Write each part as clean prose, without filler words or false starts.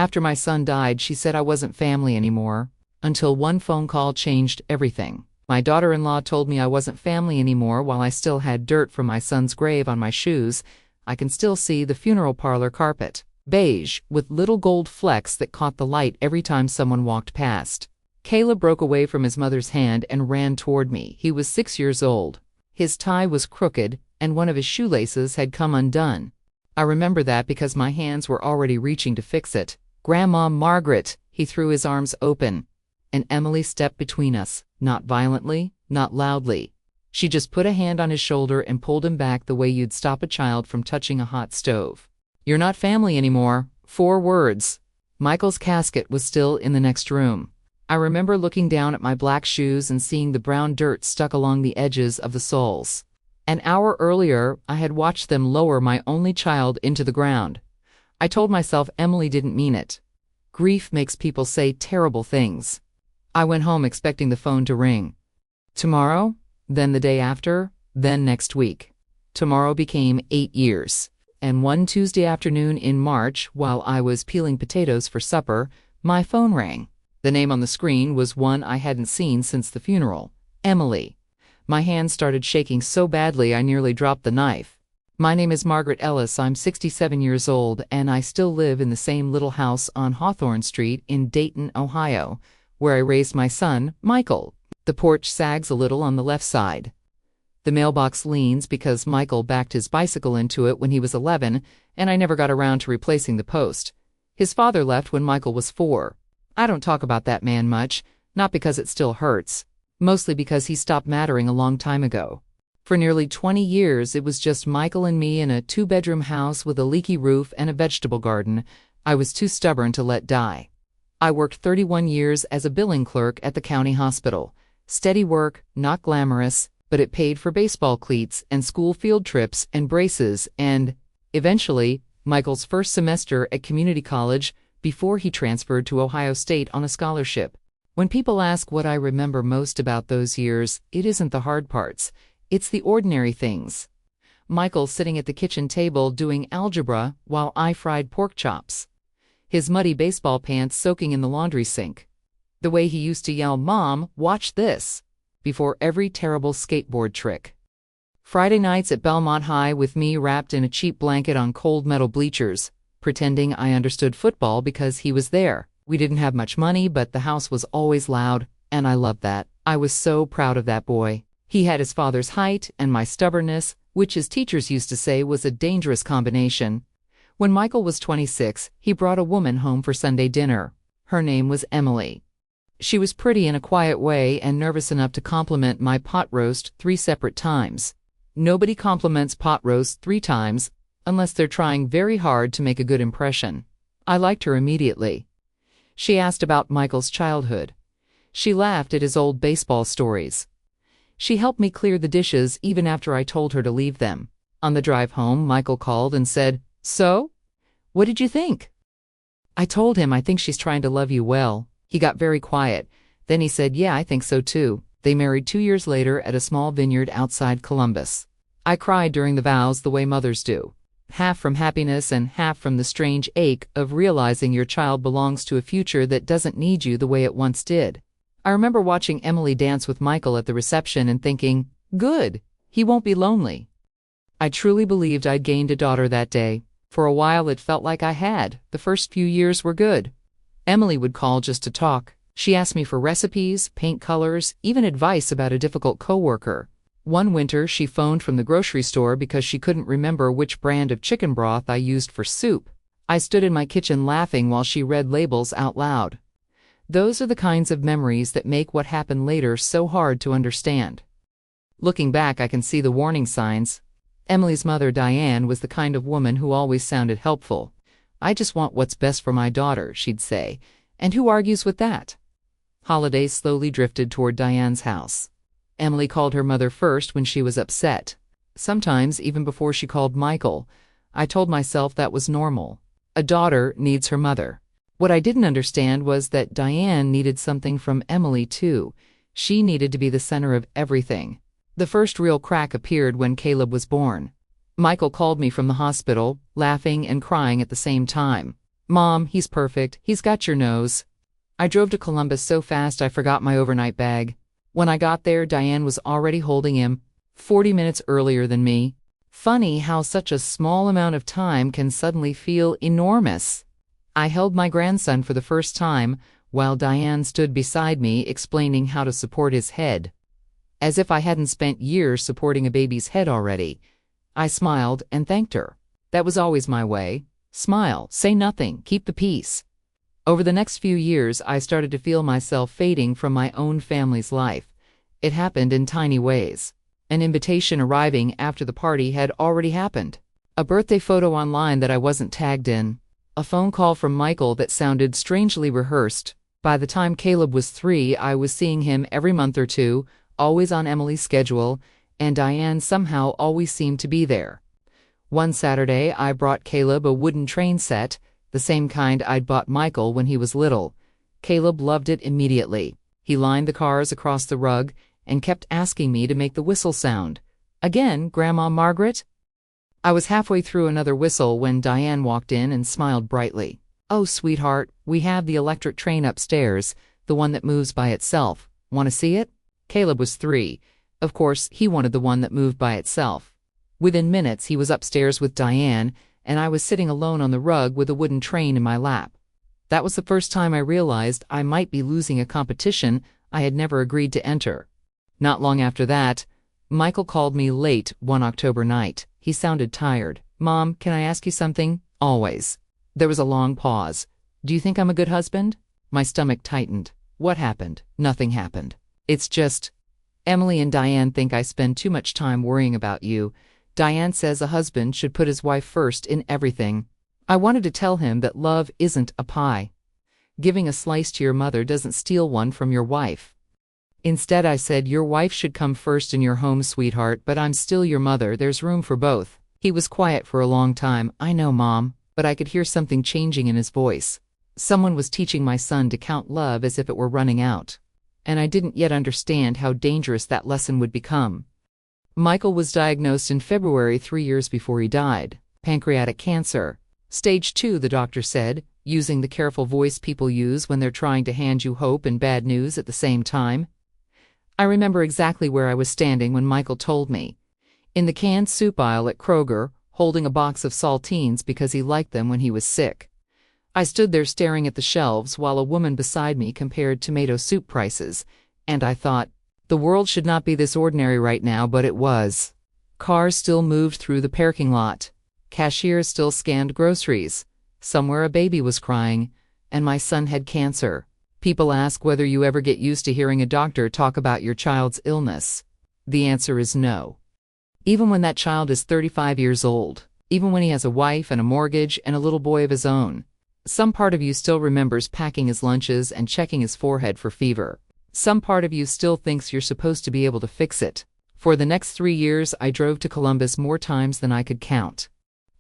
After my son died, she said I wasn't family anymore, until one phone call changed everything. My daughter-in-law told me I wasn't family anymore while I still had dirt from my son's grave on my shoes. I can still see the funeral parlor carpet, beige, with little gold flecks that caught the light every time someone walked past. Caleb broke away from his mother's hand and ran toward me. He was 6 years old. His tie was crooked, and one of his shoelaces had come undone. I remember that because my hands were already reaching to fix it. "Grandma Margaret!" He threw his arms open, and Emily stepped between us, not violently, not loudly. She just put a hand on his shoulder and pulled him back the way you'd stop a child from touching a hot stove. "You're not family anymore." 4 words. Michael's casket was still in the next room. I remember looking down at my black shoes and seeing the brown dirt stuck along the edges of the soles. An hour earlier, I had watched them lower my only child into the ground. I told myself Emily didn't mean it. Grief makes people say terrible things. I went home expecting the phone to ring. Tomorrow, then the day after, then next week. Tomorrow became 8 years. And one Tuesday afternoon in March, while I was peeling potatoes for supper, my phone rang. The name on the screen was one I hadn't seen since the funeral. Emily. My hand started shaking so badly I nearly dropped the knife. "My name is Margaret Ellis. I'm 67 years old, and I still live in the same little house on Hawthorne Street in Dayton, Ohio, where I raised my son, Michael." The porch sags a little on the left side. The mailbox leans because Michael backed his bicycle into it when he was 11, and I never got around to replacing the post. His father left when Michael was 4. I don't talk about that man much, not because it still hurts, mostly because he stopped mattering a long time ago. For nearly 20 years, it was just Michael and me in a 2-bedroom house with a leaky roof and a vegetable garden I was too stubborn to let die. I worked 31 years as a billing clerk at the county hospital. Steady work, not glamorous, but it paid for baseball cleats and school field trips and braces and, eventually, Michael's first semester at community college before he transferred to Ohio State on a scholarship. When people ask what I remember most about those years, it isn't the hard parts. It's the ordinary things. Michael sitting at the kitchen table doing algebra while I fried pork chops. His muddy baseball pants soaking in the laundry sink. The way he used to yell, "Mom, watch this," before every terrible skateboard trick. Friday nights at Belmont High with me wrapped in a cheap blanket on cold metal bleachers, pretending I understood football because he was there. We didn't have much money, but the house was always loud, and I loved that. I was so proud of that boy. He had his father's height and my stubbornness, which his teachers used to say was a dangerous combination. When Michael was 26, he brought a woman home for Sunday dinner. Her name was Emily. She was pretty in a quiet way and nervous enough to compliment my pot roast 3 separate times. Nobody compliments pot roast 3 times unless they're trying very hard to make a good impression. I liked her immediately. She asked about Michael's childhood. She laughed at his old baseball stories. She helped me clear the dishes even after I told her to leave them. On the drive home, Michael called and said, "So? What did you think?" I told him I think she's trying to love you well. He got very quiet. Then he said, "Yeah, I think so too." They married 2 years later at a small vineyard outside Columbus. I cried during the vows the way mothers do. Half from happiness and half from the strange ache of realizing your child belongs to a future that doesn't need you the way it once did. I remember watching Emily dance with Michael at the reception and thinking, "Good, he won't be lonely." I truly believed I'd gained a daughter that day. For a while it felt like I had. The first few years were good. Emily would call just to talk. She asked me for recipes, paint colors, even advice about a difficult coworker. One winter, she phoned from the grocery store because she couldn't remember which brand of chicken broth I used for soup. I stood in my kitchen laughing while she read labels out loud. Those are the kinds of memories that make what happened later so hard to understand. Looking back, I can see the warning signs. Emily's mother, Diane, was the kind of woman who always sounded helpful. "I just want what's best for my daughter," she'd say. And who argues with that? Holidays slowly drifted toward Diane's house. Emily called her mother first when she was upset. Sometimes even before she called Michael. I told myself that was normal. A daughter needs her mother. What I didn't understand was that Diane needed something from Emily too. She needed to be the center of everything. The first real crack appeared when Caleb was born. Michael called me from the hospital, laughing and crying at the same time. Mom, he's perfect. He's got your nose. I drove to Columbus so fast I forgot my overnight bag. When I got there, Diane was already holding him, 40 minutes earlier than me. Funny how such a small amount of time can suddenly feel enormous. I held my grandson for the first time, while Diane stood beside me explaining how to support his head. As if I hadn't spent years supporting a baby's head already. I smiled and thanked her. That was always my way. Smile, say nothing, keep the peace. Over the next few years, I started to feel myself fading from my own family's life. It happened in tiny ways. An invitation arriving after the party had already happened. A birthday photo online that I wasn't tagged in. A phone call from Michael that sounded strangely rehearsed. By the time Caleb was 3, I was seeing him every month or two, always on Emily's schedule, and Diane somehow always seemed to be there. One Saturday, I brought Caleb a wooden train set, the same kind I'd bought Michael when he was little. Caleb loved it immediately. He lined the cars across the rug and kept asking me to make the whistle sound. Again, Grandma Margaret? I was halfway through another whistle when Diane walked in and smiled brightly. Oh, sweetheart, we have the electric train upstairs, the one that moves by itself. Want to see it? Caleb was 3. Of course, he wanted the one that moved by itself. Within minutes, he was upstairs with Diane, and I was sitting alone on the rug with a wooden train in my lap. That was the first time I realized I might be losing a competition I had never agreed to enter. Not long after that, Michael called me late one October night. He sounded tired. Mom, can I ask you something? Always. There was a long pause. Do you think I'm a good husband? My stomach tightened. What happened? Nothing happened. It's just, Emily and Diane think I spend too much time worrying about you. Diane says a husband should put his wife first in everything. I wanted to tell him that love isn't a pie. Giving a slice to your mother doesn't steal one from your wife. Instead, I said, your wife should come first in your home, sweetheart, but I'm still your mother. There's room for both. He was quiet for a long time. I know, Mom, but I could hear something changing in his voice. Someone was teaching my son to count love as if it were running out. And I didn't yet understand how dangerous that lesson would become. Michael was diagnosed in February 3 years before he died. Pancreatic cancer. Stage 2, the doctor said, using the careful voice people use when they're trying to hand you hope and bad news at the same time. I remember exactly where I was standing when Michael told me. In the canned soup aisle at Kroger, holding a box of saltines because he liked them when he was sick. I stood there staring at the shelves while a woman beside me compared tomato soup prices, and I thought, the world should not be this ordinary right now, but it was. Cars still moved through the parking lot. Cashiers still scanned groceries. Somewhere a baby was crying, and my son had cancer. People ask whether you ever get used to hearing a doctor talk about your child's illness. The answer is no. Even when that child is 35 years old, even when he has a wife and a mortgage and a little boy of his own, some part of you still remembers packing his lunches and checking his forehead for fever. Some part of you still thinks you're supposed to be able to fix it. For the next 3 years, I drove to Columbus more times than I could count.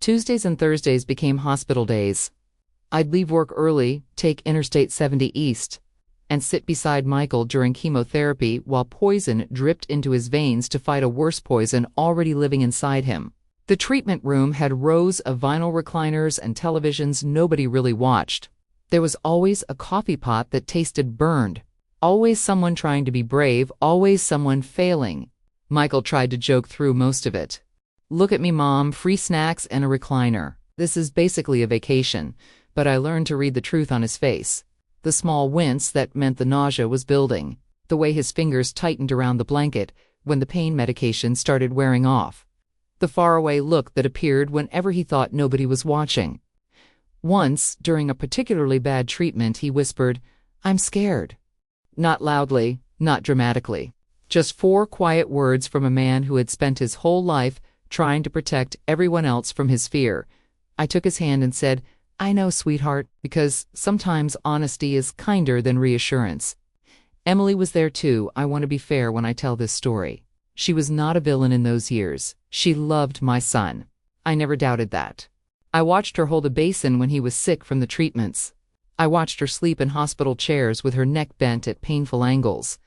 Tuesdays and Thursdays became hospital days. I'd leave work early, take Interstate 70 East, and sit beside Michael during chemotherapy while poison dripped into his veins to fight a worse poison already living inside him. The treatment room had rows of vinyl recliners and televisions nobody really watched. There was always a coffee pot that tasted burned. Always someone trying to be brave, always someone failing. Michael tried to joke through most of it. Look at me, Mom, free snacks and a recliner. This is basically a vacation, but I learned to read the truth on his face. The small wince that meant the nausea was building. The way his fingers tightened around the blanket when the pain medication started wearing off. The faraway look that appeared whenever he thought nobody was watching. Once, during a particularly bad treatment, he whispered, "I'm scared." Not loudly, not dramatically. Just 4 quiet words from a man who had spent his whole life trying to protect everyone else from his fear. I took his hand and said, "I know, sweetheart," because sometimes honesty is kinder than reassurance. Emily was there too. I want to be fair when I tell this story. She was not a villain in those years. She loved my son. I never doubted that. I watched her hold a basin when he was sick from the treatments. I watched her sleep in hospital chairs with her neck bent at painful angles.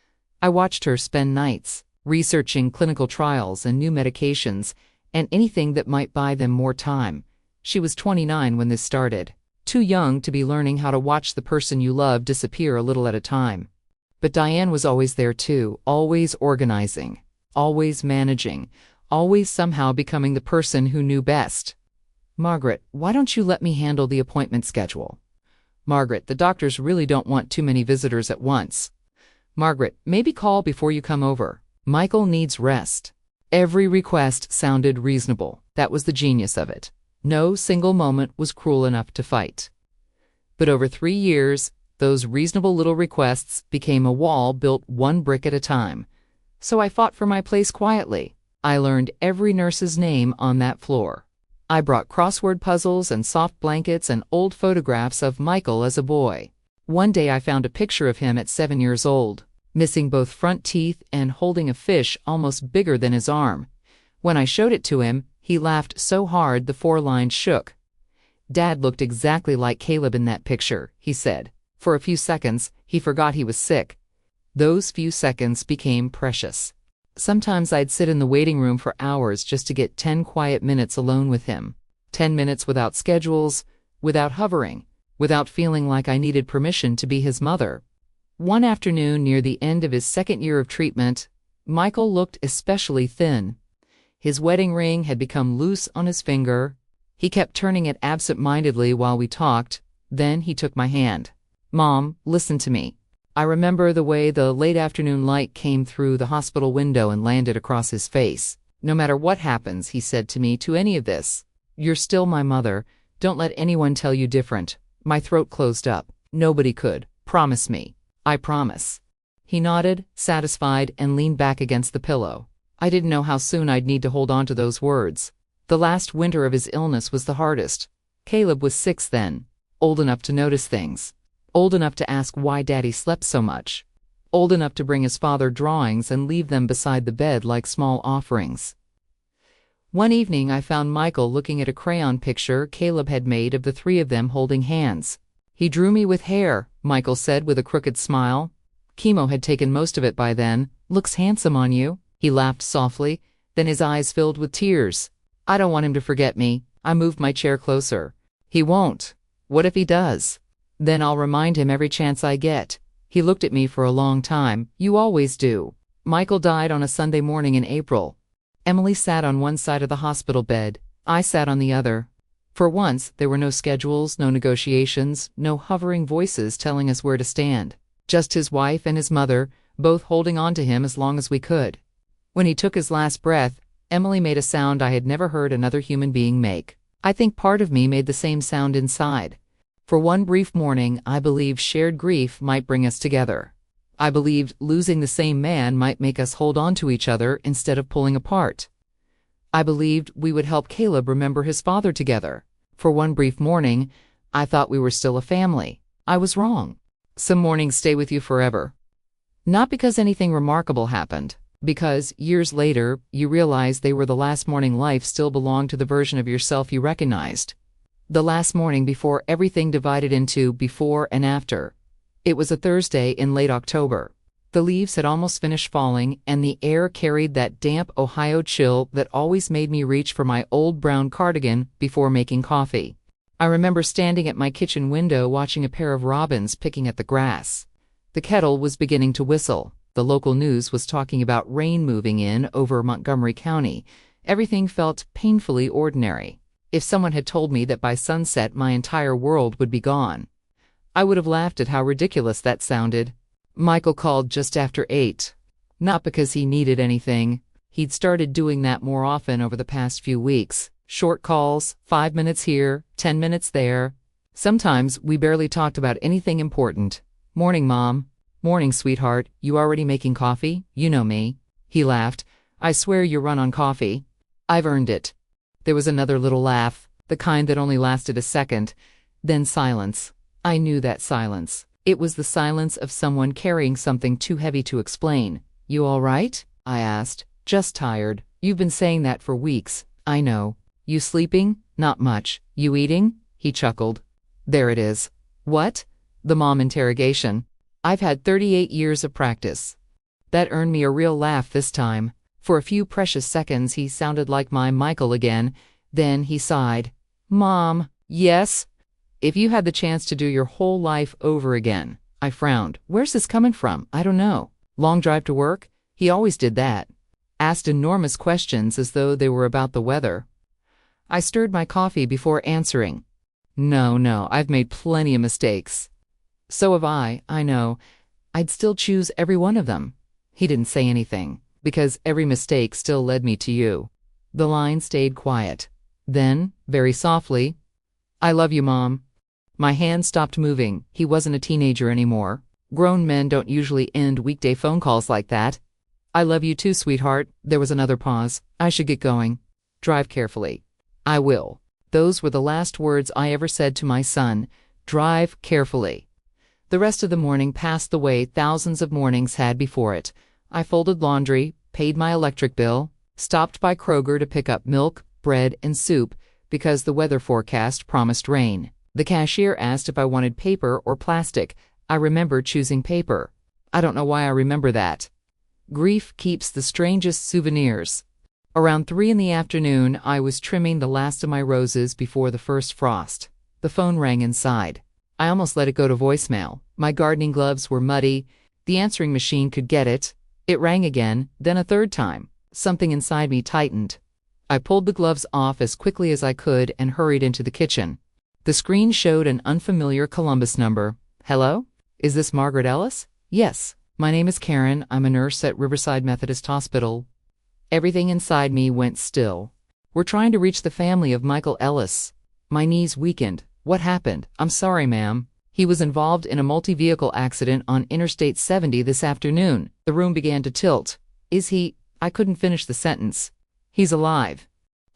I watched her spend nights researching clinical trials and new medications and anything that might buy them more time. She was 29 when this started. Too young to be learning how to watch the person you love disappear a little at a time. But Diane was always there too, always organizing, always managing, always somehow becoming the person who knew best. Margaret, why don't you let me handle the appointment schedule? Margaret, the doctors really don't want too many visitors at once. Margaret, maybe call before you come over. Michael needs rest. Every request sounded reasonable. That was the genius of it. No single moment was cruel enough to fight. But over 3 years, those reasonable little requests became a wall built one brick at a time. So I fought for my place quietly. I learned every nurse's name on that floor. I brought crossword puzzles and soft blankets and old photographs of Michael as a boy. One day I found a picture of him at 7 years old, missing both front teeth and holding a fish almost bigger than his arm. When I showed it to him, he laughed so hard the 4 lines shook. Dad looked exactly like Caleb in that picture, he said. For a few seconds, he forgot he was sick. Those few seconds became precious. Sometimes I'd sit in the waiting room for hours just to get 10 quiet minutes alone with him. 10 minutes without schedules, without hovering, without feeling like I needed permission to be his mother. One afternoon near the end of his 2nd year of treatment, Michael looked especially thin. His wedding ring had become loose on his finger. He kept turning it absent-mindedly while we talked. Then he took my hand. Mom, listen to me. I remember the way the late afternoon light came through the hospital window and landed across his face. No matter what happens, he said to me, to any of this, you're still my mother. Don't let anyone tell you different. My throat closed up. Nobody could. Promise me. I promise. He nodded, satisfied, and leaned back against the pillow. I didn't know how soon I'd need to hold on to those words. The last winter of his illness was the hardest. Caleb was 6 then, old enough to notice things. Old enough to ask why Daddy slept so much. Old enough to bring his father drawings and leave them beside the bed like small offerings. One evening I found Michael looking at a crayon picture Caleb had made of the 3 of them holding hands. He drew me with hair, Michael said with a crooked smile. Chemo had taken most of it by then. Looks handsome on you. He laughed softly, then his eyes filled with tears. I don't want him to forget me. I moved my chair closer. He won't. What if he does? Then I'll remind him every chance I get. He looked at me for a long time. You always do. Michael died on a Sunday morning in April. Emily sat on one side of the hospital bed. I sat on the other. For once, there were no schedules, no negotiations, no hovering voices telling us where to stand. Just his wife and his mother, both holding on to him as long as we could. When he took his last breath, Emily made a sound I had never heard another human being make. I think part of me made the same sound inside. For one brief morning, I believed shared grief might bring us together. I believed losing the same man might make us hold on to each other instead of pulling apart. I believed we would help Caleb remember his father together. For one brief morning, I thought we were still a family. I was wrong. Some mornings stay with you forever. Not because anything remarkable happened, because years later, you realize they were the last morning life still belonged to the version of yourself you recognized. The last morning before everything divided into before and after. It was a Thursday in late October. The leaves had almost finished falling, and the air carried that damp Ohio chill that always made me reach for my old brown cardigan before making coffee. I remember standing at my kitchen window watching a pair of robins picking at the grass. The kettle was beginning to whistle. The local news was talking about rain moving in over Montgomery County. Everything felt painfully ordinary. If someone had told me that by sunset my entire world would be gone, I would have laughed at how ridiculous that sounded. Michael called just after 8. Not because he needed anything. He'd started doing that more often over the past few weeks. Short calls, 5 minutes here, 10 minutes there. Sometimes we barely talked about anything important. Morning, Mom. Morning, sweetheart. You already making coffee? You know me. He laughed. I swear you run on coffee. I've earned it. There was another little laugh, the kind that only lasted a second. Then silence. I knew that silence. It was the silence of someone carrying something too heavy to explain. You all right? I asked. Just tired. You've been saying that for weeks. I know. You sleeping? Not much. You eating? He chuckled. There it is. What? The mom interrogation. I've had 38 years of practice. That earned me a real laugh this time. For a few precious seconds he sounded like my Michael again. Then he sighed. Mom. Yes? If you had the chance to do your whole life over again. I frowned. Where's this coming from? I don't know. Long drive to work? He always did that. Asked enormous questions as though they were about the weather. I stirred my coffee before answering. No, I've made plenty of mistakes. So have I know. I'd still choose every one of them. He didn't say anything, because every mistake still led me to you. The line stayed quiet. Then, very softly, I love you, Mom. My hand stopped moving. He wasn't a teenager anymore. Grown men don't usually end weekday phone calls like that. I love you too, sweetheart. There was another pause. I should get going. Drive carefully. I will. Those were the last words I ever said to my son. Drive carefully. The rest of the morning passed the way thousands of mornings had before it. I folded laundry, paid my electric bill, stopped by Kroger to pick up milk, bread, and soup because the weather forecast promised rain. The cashier asked if I wanted paper or plastic. I remember choosing paper. I don't know why I remember that. Grief keeps the strangest souvenirs. Around 3 in the afternoon, I was trimming the last of my roses before the first frost. The phone rang inside. I almost let it go to voicemail. My gardening gloves were muddy. The answering machine could get it. It rang again, then a third time. Something inside me tightened. I pulled the gloves off as quickly as I could and hurried into the kitchen. The screen showed an unfamiliar Columbus number. Hello? Is this Margaret Ellis? Yes. My name is Karen. I'm a nurse at Riverside Methodist Hospital. Everything inside me went still. We're trying to reach the family of Michael Ellis. My knees weakened. What happened? I'm sorry, ma'am. He was involved in a multi-vehicle accident on Interstate 70 this afternoon. The room began to tilt. Is he? I couldn't finish the sentence. He's alive.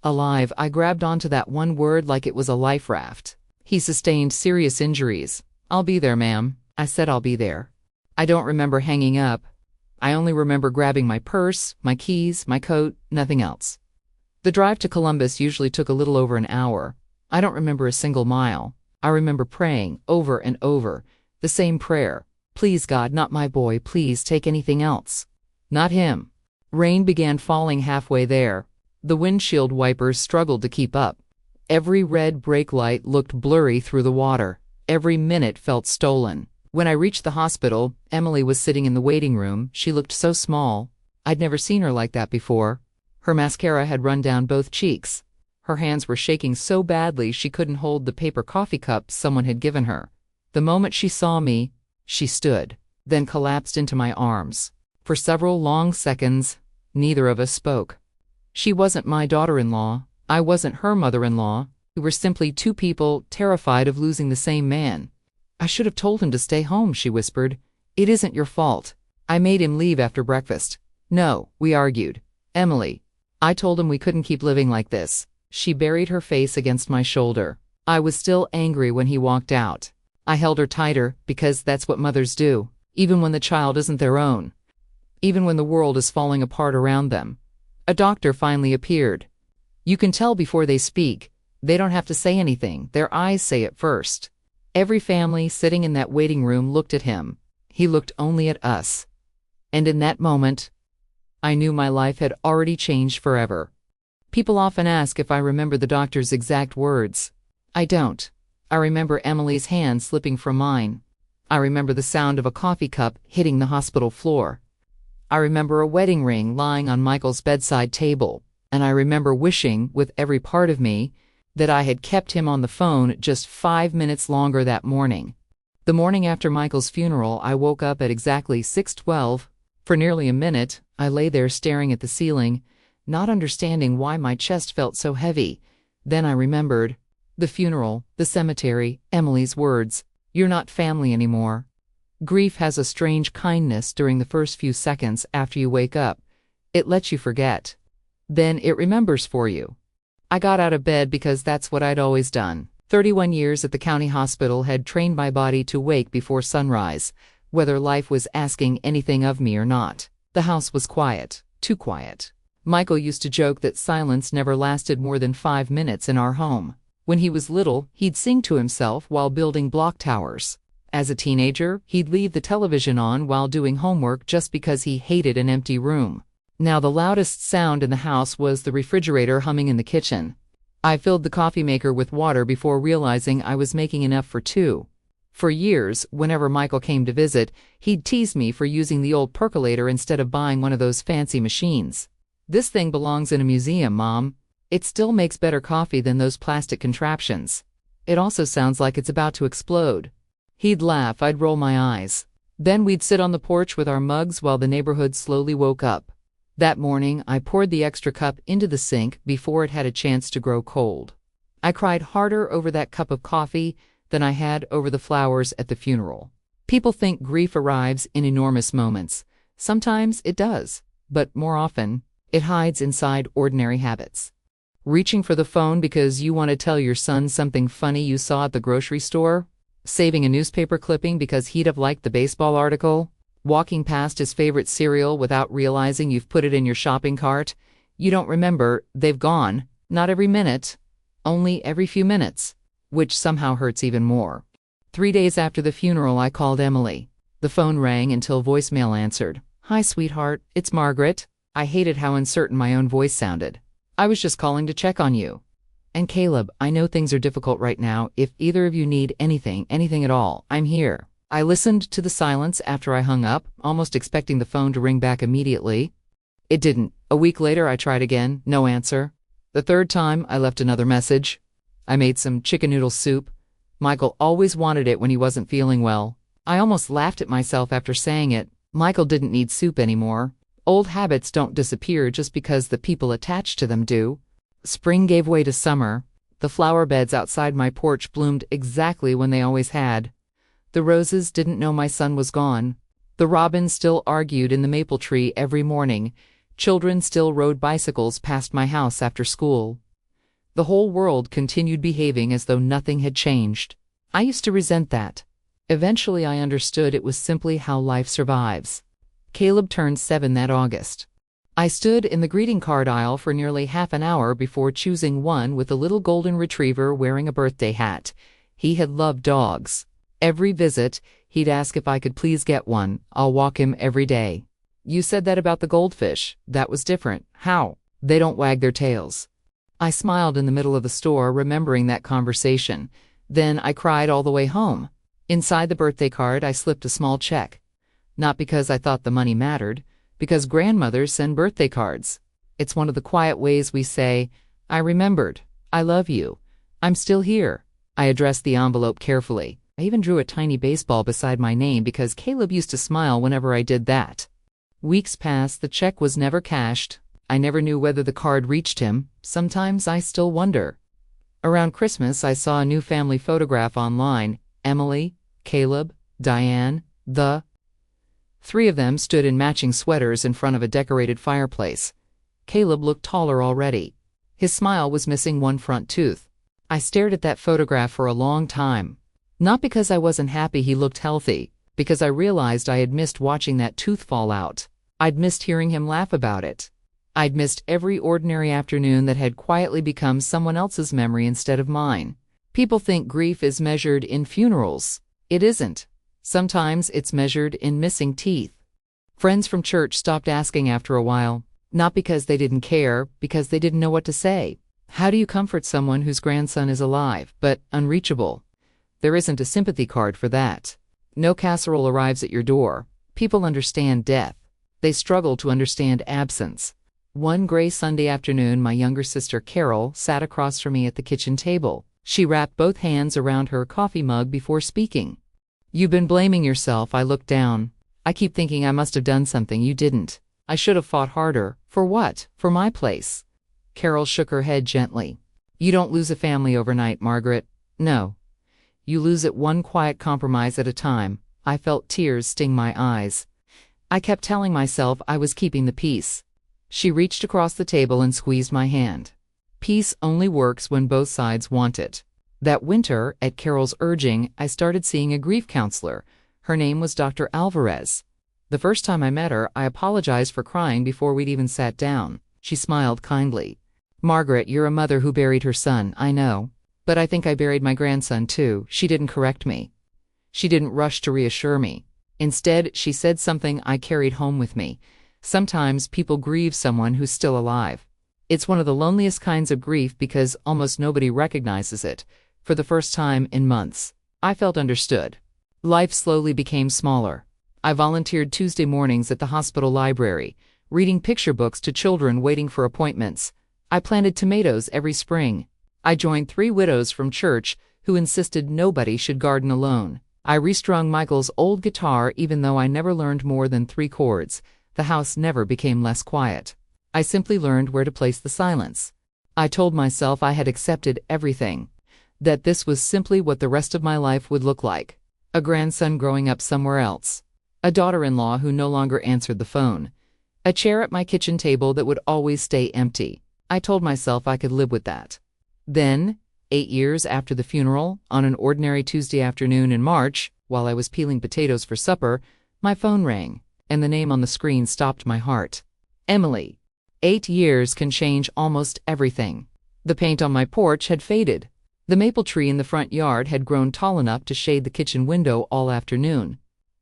Alive. I grabbed onto that one word like it was a life raft. He sustained serious injuries. I'll be there, ma'am. I said I'll be there. I don't remember hanging up. I only remember grabbing my purse, my keys, my coat, nothing else. The drive to Columbus usually took a little over an hour. I don't remember a single mile. I remember praying over and over, the same prayer. Please, God, not my boy, please take anything else. Not him. Rain began falling halfway there. The windshield wipers struggled to keep up. Every red brake light looked blurry through the water. Every minute felt stolen. When I reached the hospital, Emily was sitting in the waiting room. She looked so small. I'd never seen her like that before. Her mascara had run down both cheeks. Her hands were shaking so badly she couldn't hold the paper coffee cup someone had given her. The moment she saw me, she stood, then collapsed into my arms. For several long seconds, neither of us spoke. She wasn't my daughter-in-law. I wasn't her mother-in-law. We were simply two people terrified of losing the same man. I should have told him to stay home, she whispered. It isn't your fault. I made him leave after breakfast. No, we argued. Emily. I told him we couldn't keep living like this. She buried her face against my shoulder. I was still angry when he walked out. I held her tighter, because that's what mothers do, even when the child isn't their own. Even when the world is falling apart around them. A doctor finally appeared. You can tell before they speak. They don't have to say anything. Their eyes say it first. Every family sitting in that waiting room looked at him. He looked only at us. And in that moment, I knew my life had already changed forever. People often ask if I remember the doctor's exact words. I don't. I remember Emily's hand slipping from mine. I remember the sound of a coffee cup hitting the hospital floor. I remember a wedding ring lying on Michael's bedside table, and I remember wishing, with every part of me, that I had kept him on the phone just 5 minutes longer that morning. The morning after Michael's funeral, I woke up at exactly 6:12. For nearly a minute, I lay there staring at the ceiling, not understanding why my chest felt so heavy. Then I remembered. The funeral, the cemetery, Emily's words. You're not family anymore. Grief has a strange kindness during the first few seconds after you wake up. It lets you forget. Then it remembers for you. I got out of bed because that's what I'd always done. 31 years at the county hospital had trained my body to wake before sunrise, whether life was asking anything of me or not. The house was quiet, too quiet. Michael used to joke that silence never lasted more than 5 minutes in our home. When he was little, he'd sing to himself while building block towers. As a teenager, he'd leave the television on while doing homework just because he hated an empty room. Now the loudest sound in the house was the refrigerator humming in the kitchen. I filled the coffee maker with water before realizing I was making enough for two. For years, whenever Michael came to visit, he'd tease me for using the old percolator instead of buying one of those fancy machines. "This thing belongs in a museum, Mom. It still makes better coffee than those plastic contraptions. It also sounds like it's about to explode." He'd laugh, I'd roll my eyes. Then we'd sit on the porch with our mugs while the neighborhood slowly woke up. That morning, I poured the extra cup into the sink before it had a chance to grow cold. I cried harder over that cup of coffee than I had over the flowers at the funeral. People think grief arrives in enormous moments. Sometimes it does, but more often, it hides inside ordinary habits. Reaching for the phone because you want to tell your son something funny you saw at the grocery store? Saving a newspaper clipping because he'd have liked the baseball article? Walking past his favorite cereal without realizing you've put it in your shopping cart? You don't remember, they've gone, not every minute, only every few minutes, which somehow hurts even more. 3 days after the funeral, I called Emily. The phone rang until voicemail answered. "Hi, sweetheart, it's Margaret." I hated how uncertain my own voice sounded. "I was just calling to check on you. And Caleb, I know things are difficult right now. If either of you need anything at all, I'm here." I listened to the silence after I hung up, almost expecting the phone to ring back immediately. It didn't. A week later, I tried again. No answer. The third time, I left another message. I made some chicken noodle soup. Michael always wanted it when he wasn't feeling well. I almost laughed at myself after saying it. Michael didn't need soup anymore. Old habits don't disappear just because the people attached to them do. Spring gave way to summer. The flower beds outside my porch bloomed exactly when they always had. The roses didn't know my son was gone. The robins still argued in the maple tree every morning. Children still rode bicycles past my house after school. The whole world continued behaving as though nothing had changed. I used to resent that. Eventually I understood it was simply how life survives. Caleb turned 7 that August. I stood in the greeting card aisle for nearly half an hour before choosing one with a little golden retriever wearing a birthday hat. He had loved dogs. Every visit, he'd ask if I could please get one. "I'll walk him every day." "You said that about the goldfish. That was different." "How?" "They don't wag their tails." I smiled in the middle of the store, remembering that conversation. Then I cried all the way home. Inside the birthday card, I slipped a small check. Not because I thought the money mattered, because grandmothers send birthday cards. It's one of the quiet ways we say, "I remembered. I love you. I'm still here." I addressed the envelope carefully. I even drew a tiny baseball beside my name because Caleb used to smile whenever I did that. Weeks passed, the check was never cashed. I never knew whether the card reached him. Sometimes I still wonder. Around Christmas, I saw a new family photograph online. Emily, Caleb, Diane, the 3 of them stood in matching sweaters in front of a decorated fireplace. Caleb looked taller already. His smile was missing one front tooth. I stared at that photograph for a long time. Not because I wasn't happy he looked healthy, because I realized I had missed watching that tooth fall out. I'd missed hearing him laugh about it. I'd missed every ordinary afternoon that had quietly become someone else's memory instead of mine. People think grief is measured in funerals. It isn't. Sometimes it's measured in missing teeth. Friends from church stopped asking after a while, not because they didn't care, because they didn't know what to say. How do you comfort someone whose grandson is alive, but unreachable? There isn't a sympathy card for that. No casserole arrives at your door. People understand death. They struggle to understand absence. One gray Sunday afternoon, my younger sister Carol sat across from me at the kitchen table. She wrapped both hands around her coffee mug before speaking. "You've been blaming yourself." I looked down. "I keep thinking I must have done something you didn't. I should have fought harder." "For what? For my place?" Carol shook her head gently. "You don't lose a family overnight, Margaret. No. You lose it one quiet compromise at a time." I felt tears sting my eyes. I kept telling myself I was keeping the peace. She reached across the table and squeezed my hand. Peace only works when both sides want it. That winter, at Carol's urging, I started seeing a grief counselor. Her name was Dr. Alvarez. The first time I met her, I apologized for crying before we'd even sat down. She smiled kindly. "Margaret, you're a mother who buried her son, I know. But I think I buried my grandson too." She didn't correct me. She didn't rush to reassure me. Instead, she said something I carried home with me. Sometimes people grieve someone who's still alive. It's one of the loneliest kinds of grief because almost nobody recognizes it. For the first time in months, I felt understood. Life slowly became smaller. I volunteered Tuesday mornings at the hospital library, reading picture books to children waiting for appointments. I planted tomatoes every spring. I joined 3 widows from church who insisted nobody should garden alone. I restrung Michael's old guitar even though I never learned more than 3 chords. The house never became less quiet. I simply learned where to place the silence. I told myself I had accepted everything, that this was simply what the rest of my life would look like. A grandson growing up somewhere else. A daughter-in-law who no longer answered the phone. A chair at my kitchen table that would always stay empty. I told myself I could live with that. Then, 8 years after the funeral, on an ordinary Tuesday afternoon in March, while I was peeling potatoes for supper, my phone rang, and the name on the screen stopped my heart. Emily. 8 years can change almost everything. The paint on my porch had faded. The maple tree in the front yard had grown tall enough to shade the kitchen window all afternoon.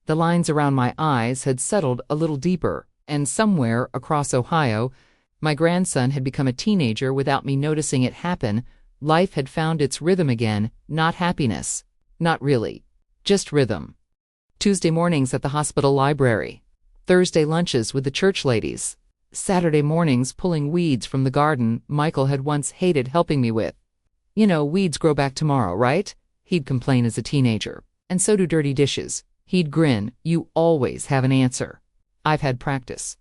The lines around my eyes had settled a little deeper, and somewhere across Ohio, my grandson had become a teenager without me noticing it happen. Life had found its rhythm again, not happiness. Not really. Just rhythm. Tuesday mornings at the hospital library. Thursday lunches with the church ladies. Saturday mornings pulling weeds from the garden Michael had once hated helping me with. "You know, weeds grow back tomorrow, right?" he'd complain as a teenager. "And so do dirty dishes." He'd grin. "You always have an answer." I've had practice.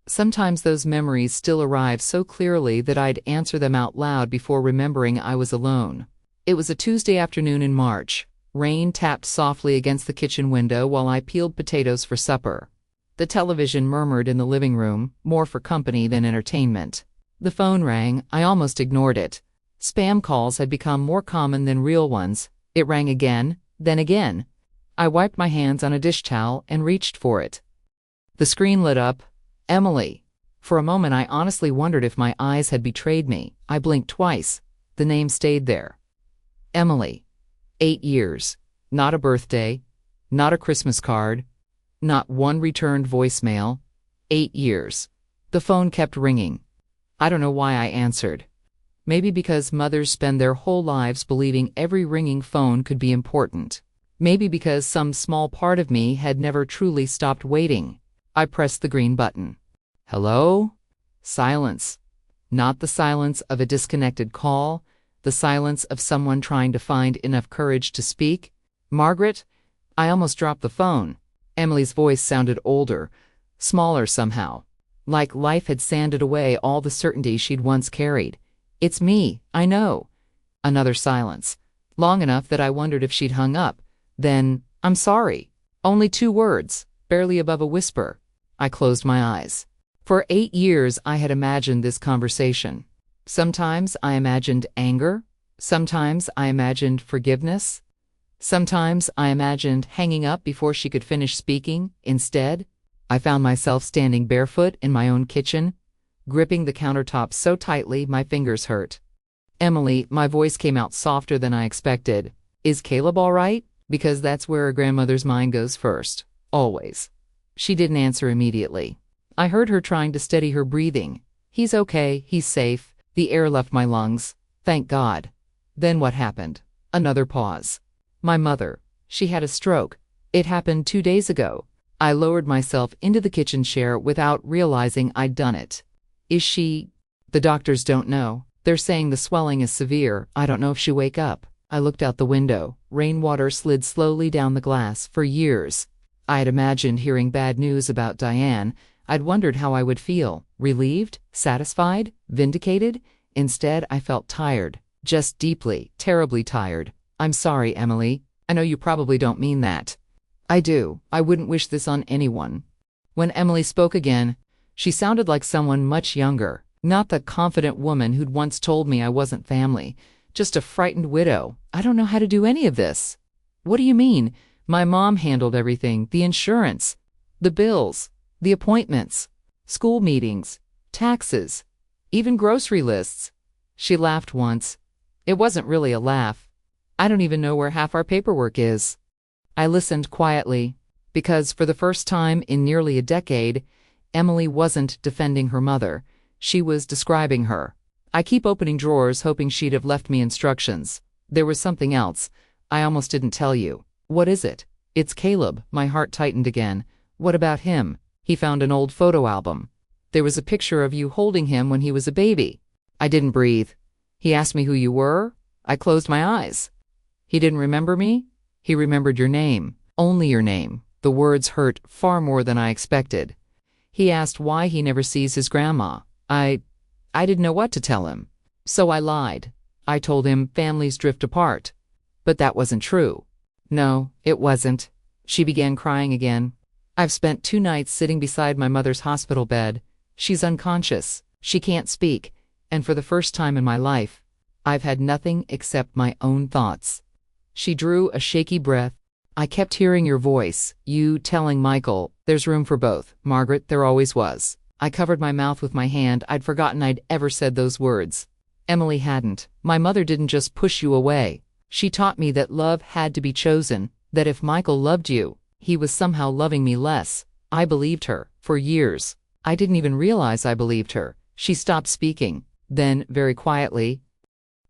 Sometimes those memories still arrive so clearly that I'd answer them out loud before remembering I was alone. It was a Tuesday afternoon in March. Rain tapped softly against the kitchen window while I peeled potatoes for supper. The television murmured in the living room, more for company than entertainment. The phone rang. I almost ignored it. Spam calls had become more common than real ones. It rang again, then again. I wiped my hands on a dish towel and reached for it. The screen lit up. Emily. For a moment I honestly wondered if my eyes had betrayed me. I blinked twice. The name stayed there. Emily. 8 years. Not a birthday. Not a Christmas card. Not one returned voicemail. 8 years. The phone kept ringing. I don't know why I answered. Maybe because mothers spend their whole lives believing every ringing phone could be important. Maybe because some small part of me had never truly stopped waiting. I pressed the green button. Hello? Silence. Not the silence of a disconnected call, the silence of someone trying to find enough courage to speak. "Margaret?" I almost dropped the phone. Emily's voice sounded older, smaller somehow, like life had sanded away all the certainty she'd once carried. "It's me, I know." Another silence, long enough that I wondered if she'd hung up. Then, "I'm sorry." Only 2 words, barely above a whisper. I closed my eyes. For 8 years I had imagined this conversation. Sometimes I imagined anger. Sometimes I imagined forgiveness. Sometimes I imagined hanging up before she could finish speaking. Instead, I found myself standing barefoot in my own kitchen, gripping the countertop so tightly my fingers hurt. "Emily," my voice came out softer than I expected. "Is Caleb all right?" Because that's where a grandmother's mind goes first. Always. She didn't answer immediately. I heard her trying to steady her breathing. "He's okay, he's safe." The air left my lungs. Thank God. Then what happened? Another pause. My mother. She had a stroke. It happened 2 days ago. I lowered myself into the kitchen chair without realizing I'd done it. "Is she?" "The doctors don't know. They're saying the swelling is severe. I don't know if she'll wake up." I looked out the window. Rainwater slid slowly down the glass. For years, I had imagined hearing bad news about Diane. I'd wondered how I would feel. Relieved? Satisfied? Vindicated? Instead, I felt tired. Just deeply, terribly tired. "I'm sorry, Emily. I know you probably don't mean that." "I do. I wouldn't wish this on anyone." When Emily spoke again, she sounded like someone much younger. Not the confident woman who'd once told me I wasn't family. Just a frightened widow. "I don't know how to do any of this." "What do you mean?" "My mom handled everything. The insurance, the bills, the appointments, school meetings, taxes, even grocery lists." She laughed once. It wasn't really a laugh. "I don't even know where half our paperwork is." I listened quietly, because for the first time in nearly a decade, Emily wasn't defending her mother. She was describing her. I keep opening drawers hoping she'd have left me instructions. There was something else. I almost didn't tell you. What is it? It's Caleb. My heart tightened again. What about him? He found an old photo album. There was a picture of you holding him when he was a baby. I didn't breathe. He asked me who you were. I closed my eyes. He didn't remember me? He remembered your name. Only your name. The words hurt far more than I expected. He asked why he never sees his grandma. I didn't know what to tell him. So I lied. I told him families drift apart. But that wasn't true. No, it wasn't. She began crying again. I've spent 2 nights sitting beside my mother's hospital bed. She's unconscious. She can't speak. And for the first time in my life, I've had nothing except my own thoughts. She drew a shaky breath. I kept hearing your voice, you telling Michael, there's room for both. Margaret, there always was. I covered my mouth with my hand. I'd forgotten I'd ever said those words. Emily hadn't. My mother didn't just push you away. She taught me that love had to be chosen, that if Michael loved you, he was somehow loving me less. I believed her, for years. I didn't even realize I believed her. She stopped speaking. Then, very quietly,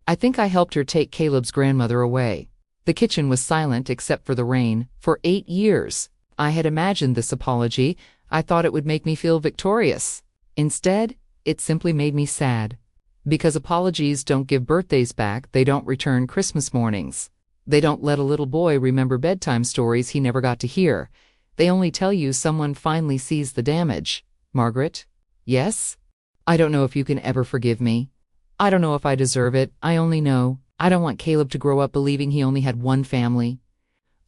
I think I helped her take Caleb's grandmother away. The kitchen was silent except for the rain. For 8 years, I had imagined this apology. I thought it would make me feel victorious. Instead, it simply made me sad. Because apologies don't give birthdays back, they don't return Christmas mornings. They don't let a little boy remember bedtime stories he never got to hear. They only tell you someone finally sees the damage. Margaret? Yes? I don't know if you can ever forgive me. I don't know if I deserve it. I only know I don't want Caleb to grow up believing he only had one family.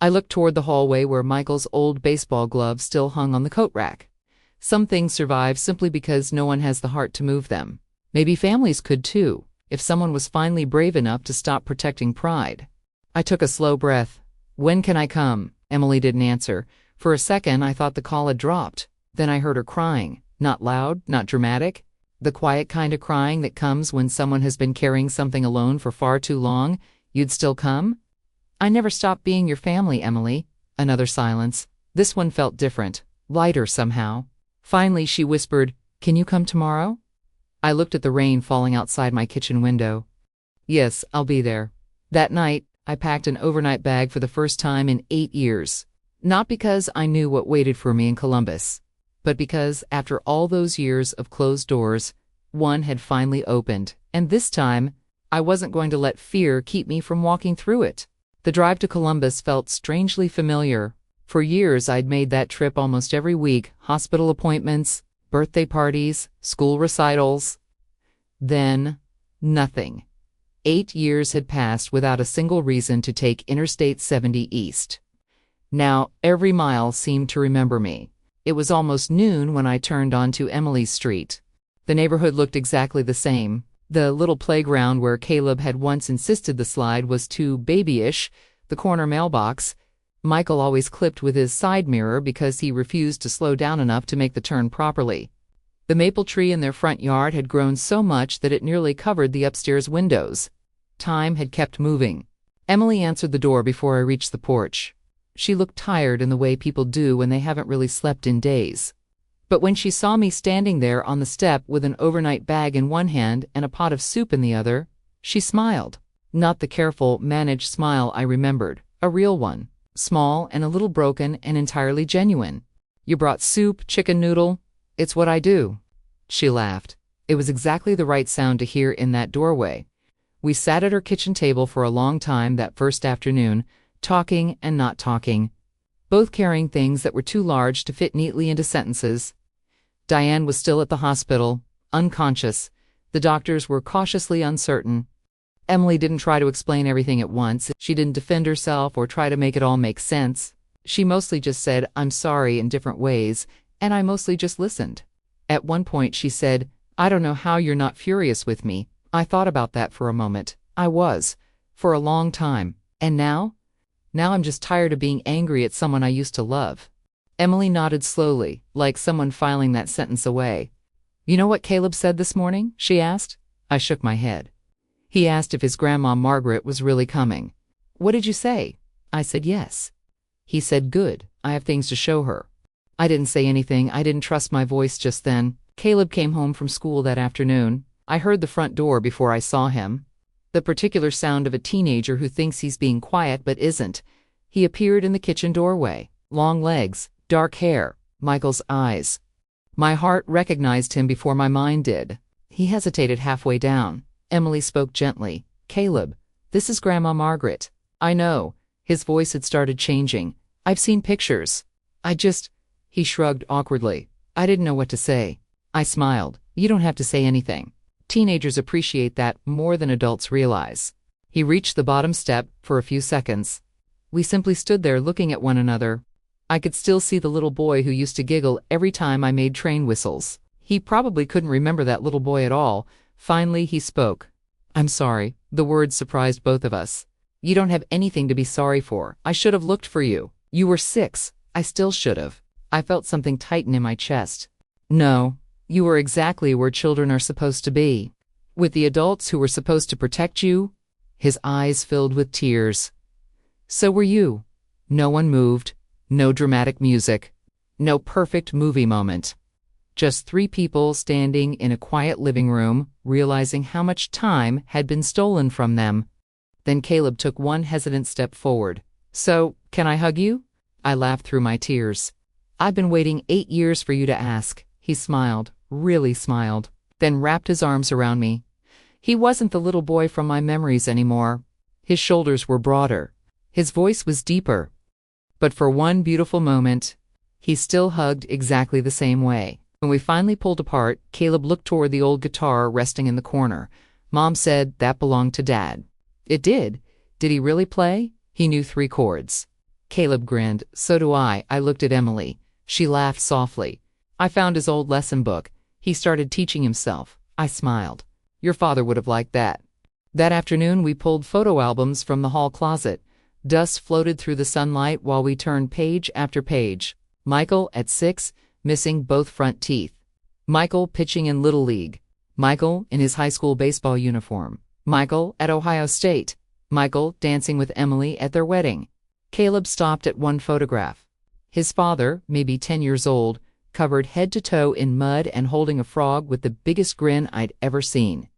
I looked toward the hallway where Michael's old baseball gloves still hung on the coat rack. Some things survive simply because no one has the heart to move them. Maybe families could too, if someone was finally brave enough to stop protecting pride. I took a slow breath. When can I come? Emily didn't answer. For a second, I thought the call had dropped. Then I heard her crying. Not loud, not dramatic. The quiet kind of crying that comes when someone has been carrying something alone for far too long. You'd still come? I never stopped being your family, Emily. Another silence. This one felt different, lighter somehow. Finally, she whispered, Can you come tomorrow? I looked at the rain falling outside my kitchen window. Yes, I'll be there. That night, I packed an overnight bag for the first time in 8 years. Not because I knew what waited for me in Columbus, but because, after all those years of closed doors, one had finally opened, and this time, I wasn't going to let fear keep me from walking through it. The drive to Columbus felt strangely familiar. For years, I'd made that trip almost every week, hospital appointments, birthday parties, school recitals. Then, nothing. 8 years had passed without a single reason to take Interstate 70 east. Now, every mile seemed to remember me. It was almost noon when I turned onto Emily's Street. The neighborhood looked exactly the same. The little playground where Caleb had once insisted the slide was too babyish, the corner mailbox. Michael always clipped with his side mirror because he refused to slow down enough to make the turn properly. The maple tree in their front yard had grown so much that it nearly covered the upstairs windows. Time had kept moving. Emily answered the door before I reached the porch. She looked tired in the way people do when they haven't really slept in days. But when she saw me standing there on the step with an overnight bag in one hand and a pot of soup in the other, she smiled. Not the careful, managed smile I remembered, a real one, small and a little broken and entirely genuine. You brought soup, chicken noodle? It's what I do. She laughed. It was exactly the right sound to hear in that doorway. We sat at her kitchen table for a long time that first afternoon, talking and not talking, both carrying things that were too large to fit neatly into sentences. Diane was still at the hospital, unconscious. The doctors were cautiously uncertain. Emily didn't try to explain everything at once. She didn't defend herself or try to make it all make sense. She mostly just said, I'm sorry, in different ways, and I mostly just listened. At one point she said, I don't know how you're not furious with me. I thought about that for a moment. I was. For a long time. And now? Now I'm just tired of being angry at someone I used to love. Emily nodded slowly, like someone filing that sentence away. You know what Caleb said this morning? She asked. I shook my head. He asked if his grandma Margaret was really coming. What did you say? I said yes. He said good, I have things to show her. I didn't say anything. I didn't trust my voice just then. Caleb came home from school that afternoon. I heard the front door before I saw him. The particular sound of a teenager who thinks he's being quiet but isn't. He appeared in the kitchen doorway. Long legs, dark hair, Michael's eyes. My heart recognized him before my mind did. He hesitated halfway down. Emily spoke gently. "Caleb, this is Grandma Margaret." "I know." His voice had started changing. "I've seen pictures. He shrugged awkwardly. I didn't know what to say. I smiled. "You don't have to say anything. Teenagers appreciate that more than adults realize." He reached the bottom step for a few seconds. We simply stood there looking at one another. I could still see the little boy who used to giggle every time I made train whistles. He probably couldn't remember that little boy at all. Finally, he spoke. "I'm sorry." The words surprised both of us. "You don't have anything to be sorry for. I should have looked for you. You were 6. I still should have." I felt something tighten in my chest. "No, you were exactly where children are supposed to be. With the adults who were supposed to protect you." His eyes filled with tears. "So were you." No one moved. No dramatic music. No perfect movie moment. Just 3 people standing in a quiet living room, realizing how much time had been stolen from them. Then Caleb took one hesitant step forward. "So, can I hug you?" I laughed through my tears. "I've been waiting 8 years for you to ask." He smiled, really smiled, then wrapped his arms around me. He wasn't the little boy from my memories anymore. His shoulders were broader. His voice was deeper. But for one beautiful moment, he still hugged exactly the same way. When we finally pulled apart, Caleb looked toward the old guitar resting in the corner. Mom said that belonged to Dad. It did. Did he really play? He knew 3 chords. Caleb grinned. "So do I." I looked at Emily. She laughed softly. "I found his old lesson book. He started teaching himself." I smiled. "Your father would have liked that." That afternoon we pulled photo albums from the hall closet. Dust floated through the sunlight while we turned page after page. Michael at 6, missing both front teeth. Michael pitching in Little League. Michael in his high school baseball uniform. Michael at Ohio State. Michael dancing with Emily at their wedding. Caleb stopped at one photograph. His father, maybe 10 years old, covered head to toe in mud and holding a frog with the biggest grin I'd ever seen.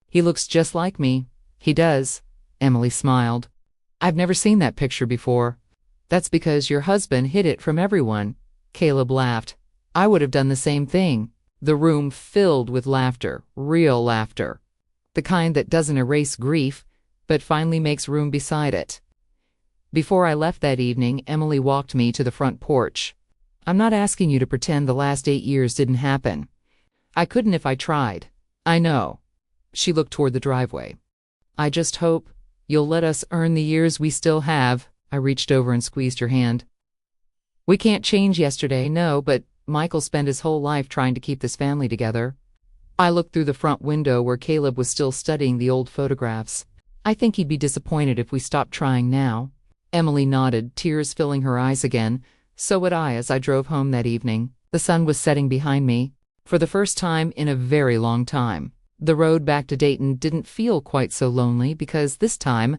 "He looks just like me." "He does." Emily smiled. "I've never seen that picture before." "That's because your husband hid it from everyone." Caleb laughed. "I would have done the same thing." The room filled with laughter, real laughter. The kind that doesn't erase grief, but finally makes room beside it. Before I left that evening, Emily walked me to the front porch. "I'm not asking you to pretend the last 8 years didn't happen. I couldn't if I tried. I know." She looked toward the driveway. "I just hope you'll let us earn the years we still have." I reached over and squeezed her hand. "We can't change yesterday, no, but Michael spent his whole life trying to keep this family together." I looked through the front window where Caleb was still studying the old photographs. "I think he'd be disappointed if we stopped trying now." Emily nodded, tears filling her eyes again. So would I as I drove home that evening. The sun was setting behind me. For the first time in a very long time, the road back to Dayton didn't feel quite so lonely because this time,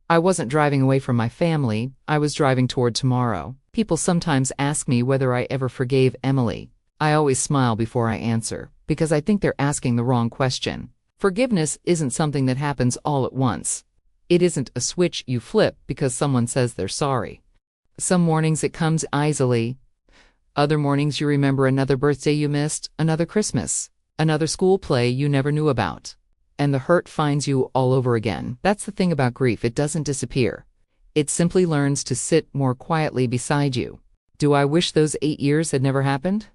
I wasn't driving away from my family, I was driving toward tomorrow. People sometimes ask me whether I ever forgave Emily. I always smile before I answer, because I think they're asking the wrong question. Forgiveness isn't something that happens all at once. It isn't a switch you flip because someone says they're sorry. Some mornings it comes easily. Other mornings you remember another birthday you missed, another Christmas, another school play you never knew about. And the hurt finds you all over again. That's the thing about grief, it doesn't disappear. It simply learns to sit more quietly beside you. Do I wish those 8 years had never happened?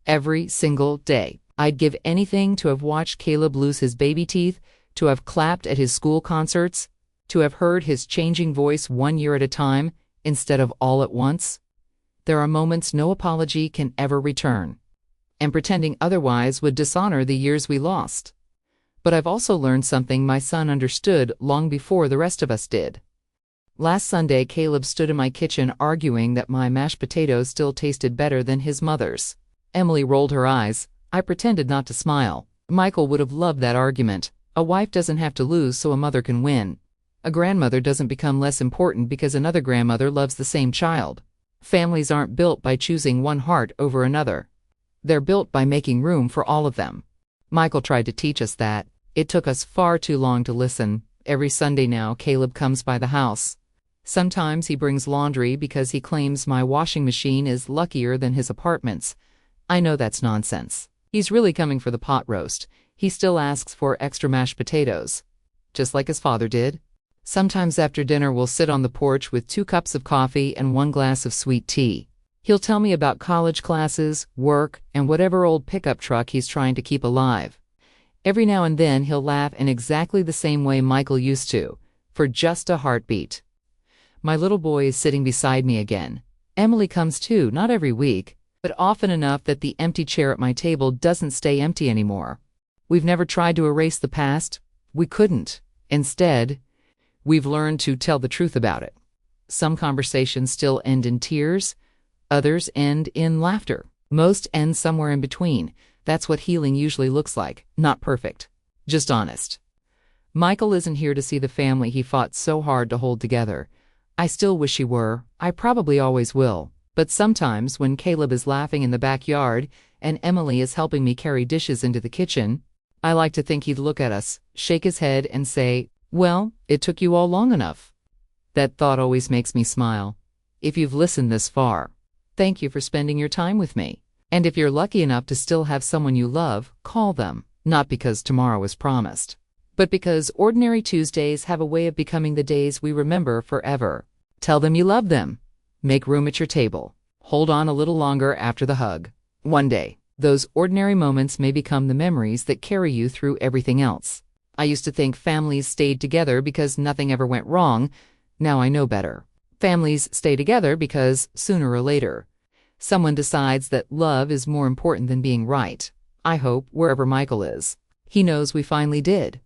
Every single day. I'd give anything to have watched Caleb lose his baby teeth, to have clapped at his school concerts, to have heard his changing voice 1 year at a time instead of all at once. There are moments no apology can ever return, and pretending otherwise would dishonor the years we lost. But I've also learned something my son understood long before the rest of us did. Last Sunday, Caleb stood in my kitchen arguing that my mashed potatoes still tasted better than his mother's. Emily rolled her eyes. I pretended not to smile. Michael would have loved that argument. A wife doesn't have to lose so a mother can win. A grandmother doesn't become less important because another grandmother loves the same child. Families aren't built by choosing one heart over another. They're built by making room for all of them. Michael tried to teach us that. It took us far too long to listen. Every Sunday now, Caleb comes by the house. Sometimes he brings laundry because he claims my washing machine is luckier than his apartment's. I know that's nonsense. He's really coming for the pot roast. He still asks for extra mashed potatoes, just like his father did. Sometimes after dinner we'll sit on the porch with 2 cups of coffee and 1 glass of sweet tea. He'll tell me about college classes, work, and whatever old pickup truck he's trying to keep alive. Every now and then he'll laugh in exactly the same way Michael used to, for just a heartbeat. My little boy is sitting beside me again. Emily comes too, not every week, but often enough that the empty chair at my table doesn't stay empty anymore. We've never tried to erase the past. We couldn't. Instead, we've learned to tell the truth about it. Some conversations still end in tears. Others end in laughter. Most end somewhere in between. That's what healing usually looks like. Not perfect. Just honest. Michael isn't here to see the family he fought so hard to hold together. I still wish he were. I probably always will. But sometimes when Caleb is laughing in the backyard and Emily is helping me carry dishes into the kitchen, I like to think he'd look at us, shake his head, and say, "Well, it took you all long enough." That thought always makes me smile. If you've listened this far, thank you for spending your time with me. And if you're lucky enough to still have someone you love, call them, not because tomorrow is promised, but because ordinary Tuesdays have a way of becoming the days we remember forever. Tell them you love them. Make room at your table. Hold on a little longer after the hug. One day, those ordinary moments may become the memories that carry you through everything else. I used to think families stayed together because nothing ever went wrong. Now I know better. Families stay together because, sooner or later, someone decides that love is more important than being right. I hope, wherever Michael is, he knows we finally did.